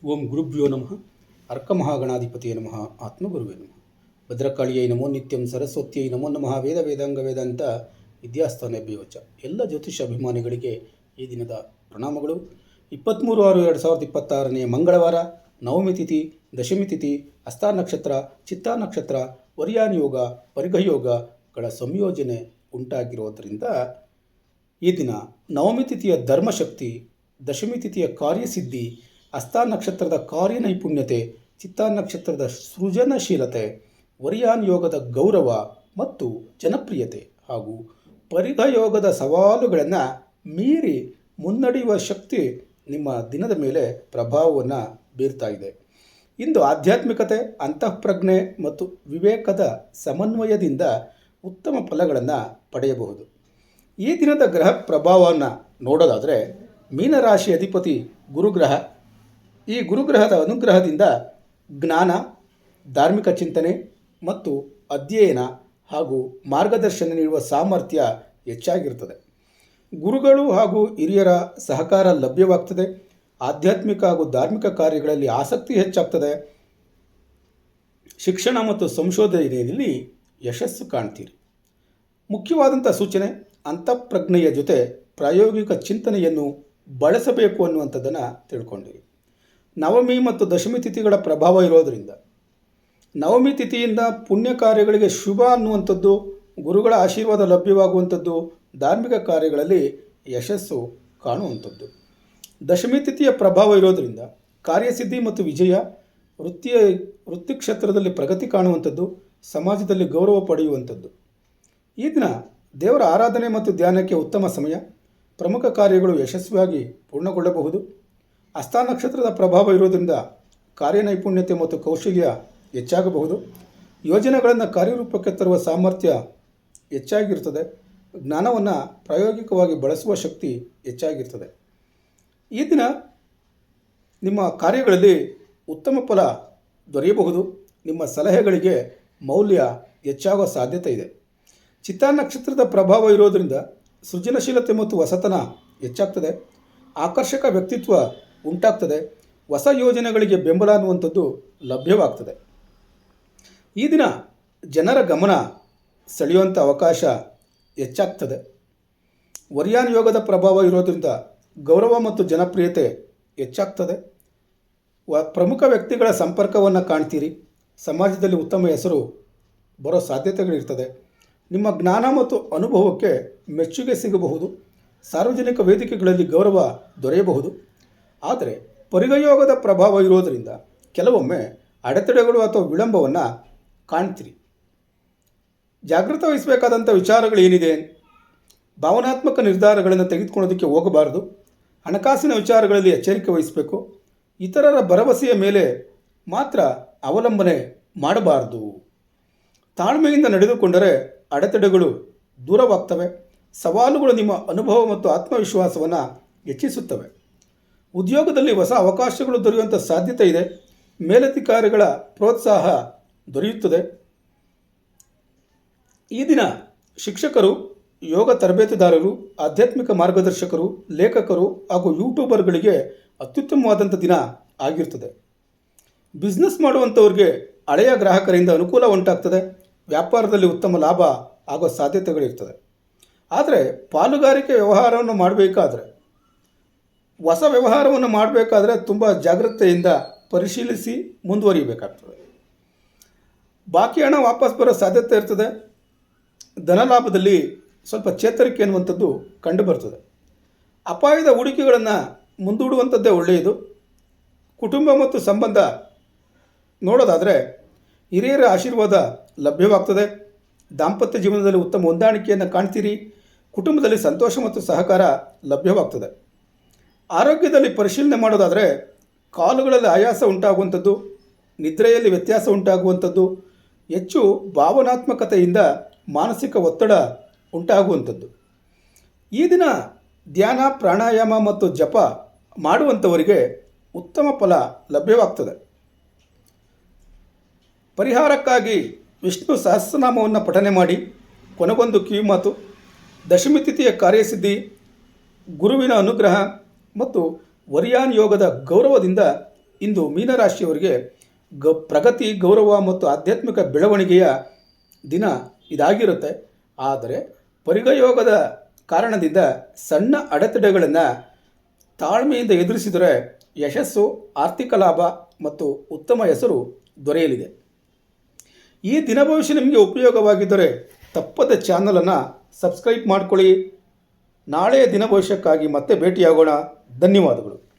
ಓಂ ಗುರುಭ್ಯೋ ನಮಃ. ಅರ್ಕಮಹಾಗಣಾಧಿಪತಿಯೇ ನಮಃ. ಆತ್ಮಗುರುವೇ ನಮಃ. ಭದ್ರಕಾಳಿಯೈ ನಮೋ ನಿತ್ಯಂ. ಸರಸ್ವತಿಯೈ ನಮೋ ನಮಃ. ವೇದ ವೇದಾಂಗ ವೇದಾಂತ ವಿದ್ಯಾಸ್ಥಾನೇಭ್ಯೋಚ. ಎಲ್ಲ ಜ್ಯೋತಿಷ ಅಭಿಮಾನಿಗಳಿಗೆ ಈ ದಿನದ ಪ್ರಣಾಮಗಳು. 23/6/2026 ಮಂಗಳವಾರ, ನವಮಿ ತಿಥಿ, ದಶಮಿ ತಿಥಿ, ಹಸ್ತ ನಕ್ಷತ್ರ, ಚಿತ್ತಾ ನಕ್ಷತ್ರ, ವರ್ಯಾನ್ ಯೋಗ, ಪರಿಘಯೋಗಗಳ ಸಂಯೋಜನೆ ಉಂಟಾಗಿರೋದರಿಂದ ಈ ದಿನ ನವಮಿ ತಿಥಿಯ ಧರ್ಮಶಕ್ತಿ, ದಶಮಿ ತಿಥಿಯ ಕಾರ್ಯಸಿದ್ಧಿ, ಹಸ್ತ ನಕ್ಷತ್ರದ ಕಾರ್ಯನೈಪುಣ್ಯತೆ, ಚಿತ್ತಾ ನಕ್ಷತ್ರದ ಸೃಜನಶೀಲತೆ, ವರ್ಯಾನ್ ಯೋಗದ ಗೌರವ ಮತ್ತು ಜನಪ್ರಿಯತೆ ಹಾಗೂ ಪರಿಘಯೋಗದ ಸವಾಲುಗಳನ್ನು ಮೀರಿ ಮುನ್ನಡೆಯುವ ಶಕ್ತಿ ನಿಮ್ಮ ದಿನದ ಮೇಲೆ ಪ್ರಭಾವವನ್ನು ಬೀರ್ತಾ ಇದೆ. ಇಂದು ಆಧ್ಯಾತ್ಮಿಕತೆ, ಅಂತಃಪ್ರಜ್ಞೆ ಮತ್ತು ವಿವೇಕದ ಸಮನ್ವಯದಿಂದ ಉತ್ತಮ ಫಲಗಳನ್ನು ಪಡೆಯಬಹುದು. ಈ ದಿನದ ಗ್ರಹ ಪ್ರಭಾವವನ್ನು ನೋಡೋದಾದರೆ, ಮೀನರಾಶಿ ಅಧಿಪತಿ ಗುರುಗ್ರಹ. ಈ ಗುರುಗ್ರಹದ ಅನುಗ್ರಹದಿಂದ ಜ್ಞಾನ, ಧಾರ್ಮಿಕ ಚಿಂತನೆ ಮತ್ತು ಅಧ್ಯಯನ ಹಾಗೂ ಮಾರ್ಗದರ್ಶನ ನೀಡುವ ಸಾಮರ್ಥ್ಯ ಹೆಚ್ಚಾಗಿರ್ತದೆ. ಗುರುಗಳು ಹಾಗೂ ಹಿರಿಯರ ಸಹಕಾರ ಲಭ್ಯವಾಗ್ತದೆ. ಆಧ್ಯಾತ್ಮಿಕ ಹಾಗೂ ಧಾರ್ಮಿಕ ಕಾರ್ಯಗಳಲ್ಲಿ ಆಸಕ್ತಿ ಹೆಚ್ಚಾಗ್ತದೆ. ಶಿಕ್ಷಣ ಮತ್ತು ಸಂಶೋಧನೆಯಲ್ಲಿ ಯಶಸ್ಸು ಕಾಣ್ತೀರಿ. ಮುಖ್ಯವಾದಂಥ ಸೂಚನೆ, ಅಂತಃಪ್ರಜ್ಞೆಯ ಜೊತೆ ಪ್ರಾಯೋಗಿಕ ಚಿಂತನೆಯನ್ನು ಬಳಸಬೇಕು ಅನ್ನುವಂಥದ್ದನ್ನು ತಿಳ್ಕೊಂಡಿರಿ. ನವಮಿ ಮತ್ತು ದಶಮಿ ತಿಥಿಗಳ ಪ್ರಭಾವ ಇರೋದರಿಂದ ನವಮಿ ತಿಥಿಯಿಂದ ಪುಣ್ಯ ಕಾರ್ಯಗಳಿಗೆ ಶುಭ ಅನ್ನುವಂಥದ್ದು, ಗುರುಗಳ ಆಶೀರ್ವಾದ ಲಭ್ಯವಾಗುವಂಥದ್ದು, ಧಾರ್ಮಿಕ ಕಾರ್ಯಗಳಲ್ಲಿ ಯಶಸ್ಸು ಕಾಣುವಂಥದ್ದು. ದಶಮಿ ತಿಥಿಯ ಪ್ರಭಾವ ಇರೋದರಿಂದ ಕಾರ್ಯಸಿದ್ಧಿ ಮತ್ತು ವಿಜಯ, ವೃತ್ತಿ ಕ್ಷೇತ್ರದಲ್ಲಿ ಪ್ರಗತಿ ಕಾಣುವಂಥದ್ದು, ಸಮಾಜದಲ್ಲಿ ಗೌರವ ಪಡೆಯುವಂಥದ್ದು. ಈ ದಿನ ದೇವರ ಆರಾಧನೆ ಮತ್ತು ಧ್ಯಾನಕ್ಕೆ ಉತ್ತಮ ಸಮಯ. ಪ್ರಮುಖ ಕಾರ್ಯಗಳು ಯಶಸ್ವಿಯಾಗಿ ಪೂರ್ಣಗೊಳ್ಳಬಹುದು. ಹಸ್ತ ನಕ್ಷತ್ರದ ಪ್ರಭಾವ ಇರೋದರಿಂದ ಕಾರ್ಯನೈಪುಣ್ಯತೆ ಮತ್ತು ಕೌಶಲ್ಯ ಹೆಚ್ಚಾಗಬಹುದು. ಯೋಜನೆಗಳನ್ನು ಕಾರ್ಯರೂಪಕ್ಕೆ ತರುವ ಸಾಮರ್ಥ್ಯ ಹೆಚ್ಚಾಗಿರ್ತದೆ. ಜ್ಞಾನವನ್ನು ಪ್ರಾಯೋಗಿಕವಾಗಿ ಬಳಸುವ ಶಕ್ತಿ ಹೆಚ್ಚಾಗಿರ್ತದೆ. ಈ ದಿನ ನಿಮ್ಮ ಕಾರ್ಯಗಳಲ್ಲಿ ಉತ್ತಮ ಫಲ ದೊರೆಯಬಹುದು. ನಿಮ್ಮ ಸಲಹೆಗಳಿಗೆ ಮೌಲ್ಯ ಹೆಚ್ಚಾಗುವ ಸಾಧ್ಯತೆ ಇದೆ. ಚಿತ್ತಾ ನಕ್ಷತ್ರದ ಪ್ರಭಾವ ಇರೋದರಿಂದ ಸೃಜನಶೀಲತೆ ಮತ್ತು ಹೊಸತನ ಹೆಚ್ಚಾಗ್ತದೆ. ಆಕರ್ಷಕ ವ್ಯಕ್ತಿತ್ವ ಉಂಟಾಗ್ತದೆ. ಹೊಸ ಯೋಜನೆಗಳಿಗೆ ಬೆಂಬಲ ಅನ್ನುವಂಥದ್ದು ಲಭ್ಯವಾಗ್ತದೆ. ಈ ದಿನ ಜನರ ಗಮನ ಸೆಳೆಯುವಂಥ ಅವಕಾಶ ಹೆಚ್ಚಾಗ್ತದೆ. ವರ್ಯಾನ್ ಯೋಗದ ಪ್ರಭಾವ ಇರೋದರಿಂದ ಗೌರವ ಮತ್ತು ಜನಪ್ರಿಯತೆ ಹೆಚ್ಚಾಗ್ತದೆ. ಪ್ರಮುಖ ವ್ಯಕ್ತಿಗಳ ಸಂಪರ್ಕವನ್ನು ಕಾಣ್ತೀರಿ. ಸಮಾಜದಲ್ಲಿ ಉತ್ತಮ ಹೆಸರು ಬರೋ ಸಾಧ್ಯತೆಗಳಿರ್ತದೆ. ನಿಮ್ಮ ಜ್ಞಾನ ಮತ್ತು ಅನುಭವಕ್ಕೆ ಮೆಚ್ಚುಗೆ ಸಿಗಬಹುದು. ಸಾರ್ವಜನಿಕ ವೇದಿಕೆಗಳಲ್ಲಿ ಗೌರವ ದೊರೆಯಬಹುದು. ಆದರೆ ಪರಿಘಯೋಗದ ಪ್ರಭಾವ ಇರೋದರಿಂದ ಕೆಲವೊಮ್ಮೆ ಅಡೆತಡೆಗಳು ಅಥವಾ ವಿಳಂಬವನ್ನು ಕಾಣ್ತೀರಿ. ಜಾಗೃತ ವಹಿಸಬೇಕಾದಂಥ ವಿಚಾರಗಳು ಏನಿದೆ? ಭಾವನಾತ್ಮಕ ನಿರ್ಧಾರಗಳನ್ನು ತೆಗೆದುಕೊಳ್ಳೋದಕ್ಕೆ ಹೋಗಬಾರದು. ಹಣಕಾಸಿನ ವಿಚಾರಗಳಲ್ಲಿ ಎಚ್ಚರಿಕೆ ವಹಿಸಬೇಕು. ಇತರರ ಭರವಸೆಯ ಮೇಲೆ ಮಾತ್ರ ಅವಲಂಬನೆ ಮಾಡಬಾರದು. ತಾಳ್ಮೆಯಿಂದ ನಡೆದುಕೊಂಡರೆ ಅಡೆತಡೆಗಳು ದೂರವಾಗ್ತವೆ. ಸವಾಲುಗಳು ನಿಮ್ಮ ಅನುಭವ ಮತ್ತು ಆತ್ಮವಿಶ್ವಾಸವನ್ನು ಹೆಚ್ಚಿಸುತ್ತವೆ. ಉದ್ಯೋಗದಲ್ಲಿ ಹೊಸ ಅವಕಾಶಗಳು ದೊರೆಯುವಂಥ ಸಾಧ್ಯತೆ ಇದೆ. ಮೇಲಧಿಕಾರಿಗಳ ಪ್ರೋತ್ಸಾಹ ದೊರೆಯುತ್ತದೆ. ಈ ದಿನ ಶಿಕ್ಷಕರು, ಯೋಗ ತರಬೇತುದಾರರು, ಆಧ್ಯಾತ್ಮಿಕ ಮಾರ್ಗದರ್ಶಕರು, ಲೇಖಕರು ಹಾಗೂ ಯೂಟ್ಯೂಬರ್ಗಳಿಗೆ ಅತ್ಯುತ್ತಮವಾದಂಥ ದಿನ ಆಗಿರ್ತದೆ. ಬಿಸ್ನೆಸ್ ಮಾಡುವಂಥವ್ರಿಗೆ ಹಳೆಯ ಗ್ರಾಹಕರಿಂದ ಅನುಕೂಲ ಉಂಟಾಗ್ತದೆ. ವ್ಯಾಪಾರದಲ್ಲಿ ಉತ್ತಮ ಲಾಭ ಆಗೋ ಸಾಧ್ಯತೆಗಳಿರ್ತದೆ. ಆದರೆ ಪಾಲುಗಾರಿಕೆ ವ್ಯವಹಾರವನ್ನು ಮಾಡಬೇಕಾದ್ರೆ, ಹೊಸ ವ್ಯವಹಾರವನ್ನು ಮಾಡಬೇಕಾದ್ರೆ ತುಂಬ ಜಾಗ್ರತೆಯಿಂದ ಪರಿಶೀಲಿಸಿ ಮುಂದುವರಿಯಬೇಕಾಗ್ತದೆ. ಬಾಕಿ ಹಣ ವಾಪಸ್ ಬರೋ ಸಾಧ್ಯತೆ ಇರ್ತದೆ. ಧನಲಾಭದಲ್ಲಿ ಸ್ವಲ್ಪ ಚೇತರಿಕೆ ಅನ್ನುವಂಥದ್ದು ಕಂಡುಬರ್ತದೆ. ಅಪಾಯದ ಹೂಡಿಕೆಗಳನ್ನು ಮುಂದೂಡುವಂಥದ್ದೇ ಒಳ್ಳೆಯದು. ಕುಟುಂಬ ಮತ್ತು ಸಂಬಂಧ ನೋಡೋದಾದರೆ ಹಿರಿಯರ ಆಶೀರ್ವಾದ ಲಭ್ಯವಾಗ್ತದೆ. ದಾಂಪತ್ಯ ಜೀವನದಲ್ಲಿ ಉತ್ತಮ ಹೊಂದಾಣಿಕೆಯನ್ನು ಕಾಣ್ತೀರಿ. ಕುಟುಂಬದಲ್ಲಿ ಸಂತೋಷ ಮತ್ತು ಸಹಕಾರ ಲಭ್ಯವಾಗ್ತದೆ. ಆರೋಗ್ಯದಲ್ಲಿ ಪರಿಶೀಲನೆ ಮಾಡೋದಾದರೆ ಕಾಲುಗಳಲ್ಲಿ ಆಯಾಸ ಉಂಟಾಗುವಂಥದ್ದು, ನಿದ್ರೆಯಲ್ಲಿ ವ್ಯತ್ಯಾಸ ಉಂಟಾಗುವಂಥದ್ದು, ಹೆಚ್ಚು ಭಾವನಾತ್ಮಕತೆಯಿಂದ ಮಾನಸಿಕ ಒತ್ತಡ ಉಂಟಾಗುವಂಥದ್ದು. ಈ ದಿನ ಧ್ಯಾನ, ಪ್ರಾಣಾಯಾಮ ಮತ್ತು ಜಪ ಮಾಡುವಂಥವರಿಗೆ ಉತ್ತಮ ಫಲ ಲಭ್ಯವಾಗ್ತದೆ. ಪರಿಹಾರಕ್ಕಾಗಿ ವಿಷ್ಣು ಸಹಸ್ರನಾಮವನ್ನು ಪಠನೆ ಮಾಡಿ. ಕೊನೆಗೊಂದು ಕಿವಿಮಾತು, ದಶಮಿ ತಿಥಿಯ ಕಾರ್ಯಸಿದ್ಧಿ, ಗುರುವಿನ ಅನುಗ್ರಹ ಮತ್ತು ವರ್ಯಾನ್ ಯೋಗದ ಗೌರವದಿಂದ ಇಂದು ಮೀನರಾಶಿಯವರಿಗೆ ಪ್ರಗತಿ, ಗೌರವ ಮತ್ತು ಆಧ್ಯಾತ್ಮಿಕ ಬೆಳವಣಿಗೆಯ ದಿನ ಇದಾಗಿರುತ್ತೆ. ಆದರೆ ಪರಿಗಯೋಗದ ಕಾರಣದಿಂದ ಸಣ್ಣ ಅಡೆತಡೆಗಳನ್ನು ತಾಳ್ಮೆಯಿಂದ ಎದುರಿಸಿದರೆ ಯಶಸ್ಸು, ಆರ್ಥಿಕ ಲಾಭ ಮತ್ತು ಉತ್ತಮ ಹೆಸರು ದೊರೆಯಲಿದೆ. ಈ ದಿನ ಭವಿಷ್ಯ ನಿಮಗೆ ಉಪಯೋಗವಾಗಿದ್ದರೆ ತಪ್ಪದ ಚಾನಲನ್ನು ಸಬ್ಸ್ಕ್ರೈಬ್ ಮಾಡಿಕೊಳ್ಳಿ. ನಾಳೆಯ ದಿನ ಭವಿಷ್ಯಕ್ಕಾಗಿ ಮತ್ತೆ ಭೇಟಿಯಾಗೋಣ. ಧನ್ಯವಾದಗಳು.